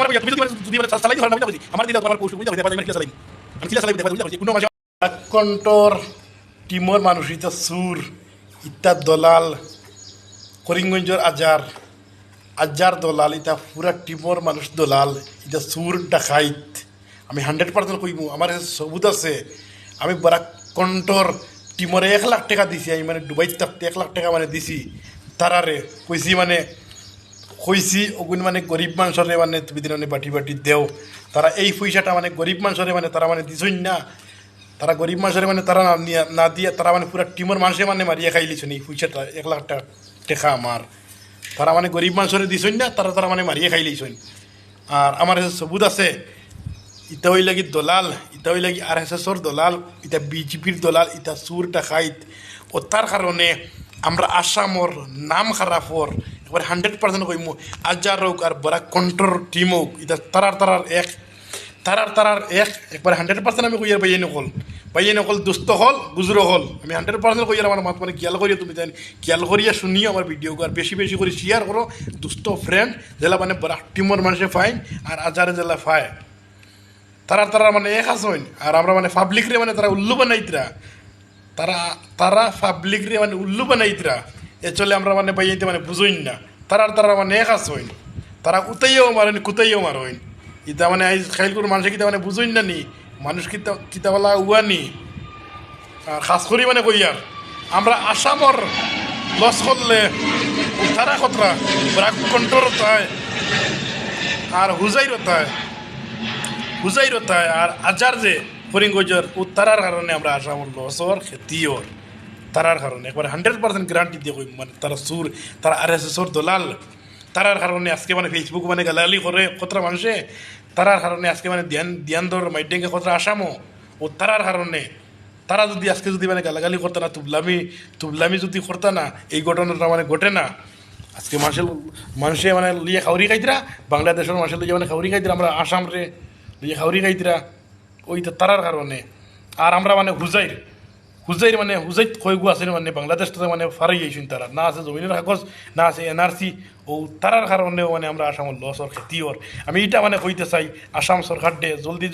আমার তুমি যদি চালাই দিও না বুঝা কইছি আমার দিলে তোমার পোস্ট বুঝা কইছি আমি কিলা চালাই বুঝা কইছি কোনো মাসে কন্টর টিমর মানুষ ইতা সুর ইতা দলাল করিমগঞ্জের আজার দলাল ইতা পুরা টিমর মানুষ দলাল ইতা সুর ডাকাইত আমি 100% কইমু আমার সবুত আছে আমি বড় কন্টর টিমরে 1 লাখ টাকা দিছি আমি মানে দুবাই থাকতে 1 লাখ টাকা মানে দিছি তারারে কইছি ওগুন মানে গরিব মানুষরে মানে তুমি দিন বাটি বাটি দেও তারা এই পয়সাটা মানে গরিব মানুষরে মানে তারা মানে দিছই না তারা গরিব মানুষরে মানে তারা না দিয়ে তারা মানে পুরা টিমর মানুষে মানে মারিয়ে খাইলিছেন এই পয়সাটা 1 লাখ টাকা আমার তারা মানে গরিব মানুষরে দিছই না তারা মানে মারিয়ে খাইলিছেন আর আমার সবুত আছে ইটা হই লাগি দলাল ইটা হই লাগি RSSর দলাল ইটা বিজেপির দলাল ইটা সুর ডাকাইত ও তার কারণে আমরা আসামর নাম খারাপ হর একবার 100% কইমু আজার হোক আর বড় কন্ট্রোল টিম হোক এটা তারার এক একবার 100% আমি কইয়ার বাইয়ে নকল দুস্থ হল গুজর হল আমি 100% কইয়ার আমার মাত মানে খেয়াল করিয়া তুমি জানি খেয়াল করিয়া শুনিও আমার ভিডিও আর বেশি বেশি করে শেয়ার করো দুস্থ ফ্রেন্ড জেলা মানে বড় টিমর মানুষে ফাইন আর আজারে জেলা ফায় তারা মানে এক আসইন আর আমরা মানে পাবলিক রে মানে তারা উল্লু বানাইতরা তারা পাবলিক রে মানে উল্লু বানাইতরা এ চলে আমরা মানে বাইতে মানে বুঝইন না তারা মানে এক আসইন তারা উতাইও মারেন কুতাইও মারইন ইতা মানে আইজ খাইল করে মানুষ কিতা মানে বুঝইন না নি মানুষ কিতাওয়ালা উয়ানি আর খাস করি মানে কইয়ার আমরা আসামর লস করলে তারা কতরা ব্রাক কন্ট্রোল তাই আর হুজাইর তাই আর আজার যে করিমগঞ্জের উত্তরার কারণে আমরা আসামর লসর খেতিওর তারার কারণে একবার 100% গ্যারান্টি দিয়ে কই মানে তারা সুর তারা RSSর দলাল তারার কারণে আজকে মানে ফেসবুক মানে গালাগালি করে কতটা মানুষে তারার কারণে আজকে মানে ধ্যান দর মাইডেঙ্গে কতটা আসামও ও তারার কারণে তারা যদি আজকে যদি মানে গালাগালি করতে না তুবলামি যদি করতে না এই ঘটনাটা মানে ঘটে না আজকে মানুষে মানে লিয়ে খাউরি খাইতরা বাংলাদেশের মানুষের লিয়ে মানে খাউরি খাইতরা আমরা আসাম রে লিয়ে খাউরি খাইতরা ওইটা তারার কারণে আর আমরা মানে হুজাইর মানে হুজাইত কয়গু আছে মানে বাংলাদেশটাতে মানে ফারাই আইসুন তারা না আছে জমিনের কাগজ না আছে NRC ও তারার কারণেও মানে আমরা আসামের লসর খেতিওর আমি এটা মানে কইতে চাই আসাম সরকার দে জলদি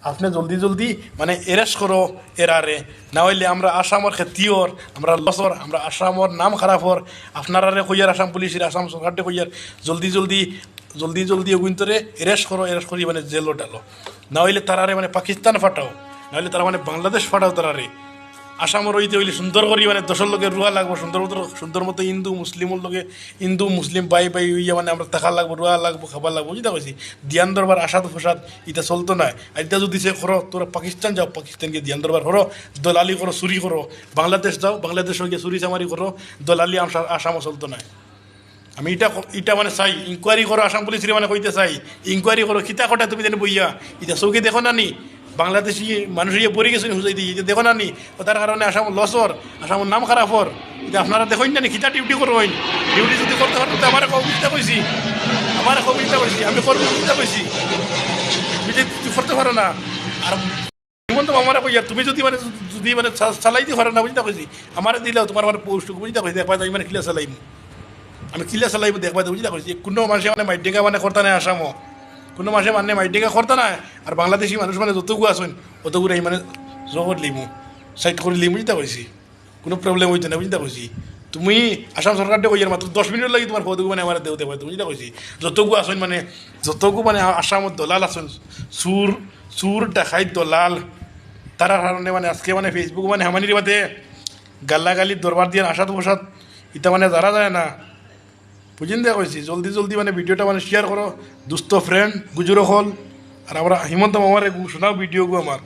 আপনি জলদি মানে এরেস্ট করো এরারে না হইলে আমরা আসামর খেতিওর আমরা লসর আমরা আসামর নাম খারাপ হর আপনারারে কইয়ার আসাম পুলিশের আসাম সরকার দে কইয়ার জলদি ওগুন্তরে এরেস্ট করি মানে জেলও ডালো না হইলে তারারে মানে পাকিস্তান ফাটাও নাহলে তারা মানে বাংলাদেশ ফাটাও তারারে আসামর হইতে হইলে সুন্দর করি মানে দশের লোকে রুয়া লাগবো সুন্দর মতো হিন্দু মুসলিম বাই হইয়া মানে আমরা থাকা লাগবো রুয়া লাগবো খাবার লাগবো বুঝতে পারছি ধ্যান দরবার আসাদ ফসাদ এটা চলতো না আর এটা যদি সে করো তোরা পাকিস্তান যাও পাকিস্তানকে ধ্যান দরবার করো দলালি করো চুরি করো বাংলাদেশ যাও বাংলাদেশ হয়ে চুরি চামারি করো দলালি আসামও চলতো না আমি এটা মানে চাই ইনকোয়ারি করো আসাম পুলিশের মানে কইতে চাই ইনকোয়ারি করো কিতা কটা তুমি জানি বইয়া এটা চৌকে দেখো না নি বাংলাদেশি মানুষ ইয়ে পড়ে গেছেন হুজাই দিয়ে এটা দেখো না নি তার কারণে আসাম লসর আসামের নাম খারাপ হর এটা আপনারা দেখুন না নি কিতা ডিউটি করবেন ডিউটি যদি করতে পারো তো আমার কবিতা কইছি আমি করবো কবিতা কইছি তুমি যদি করতে পারো না আর এমন তো আমার কইয়া তুমি যদি মানে চালাইতে পারো না বুঝতে কইছি আমার দিলেও তোমার মানে পোস্ট বুঝতে কইছি দেখবা যাই মানে কিলা চালাইম আমি কিলা চালাইব দেখবা বুঝতে কইছি কোনো মানুষে মানে মাইডেঙ্গা মানে করতে নাই আসামও কোনো মাসে মানে মাইডেঙ্গা করতে না আর বাংলাদেশি মানুষ মানে যতগু আসেন অতগুলো এই মানে জগৎ লিমু সাইড করে লিমু বুঝতে পারছি কোনো প্রবলেম হইতো না বুঝতে পারছি তুমি আসাম সরকারটা কইয়ার মাত্র 10 মিনিট লাগি তোমার ফটোগু মানে আমার দেওতে পারতো বুঝতে পারছি যতগু মানে আসামত দলাল আসেন সুর ডাকাইত দলাল তার কারণে মানে আজকে মানে ফেসবুক মানে হামানির বাদে গালাগালি দরবার দিয়ে আসাদ বসাদ এটা মানে যারা যায় না বুঝিন দেওয়া কইছি জলদি মানে ভিডিওটা মানে শেয়ার করো দুস্থ ফ্রেন্ড গুজরো হল আর আমরা হিমন্ত মামারে শোনাও ভিডিওগু আমার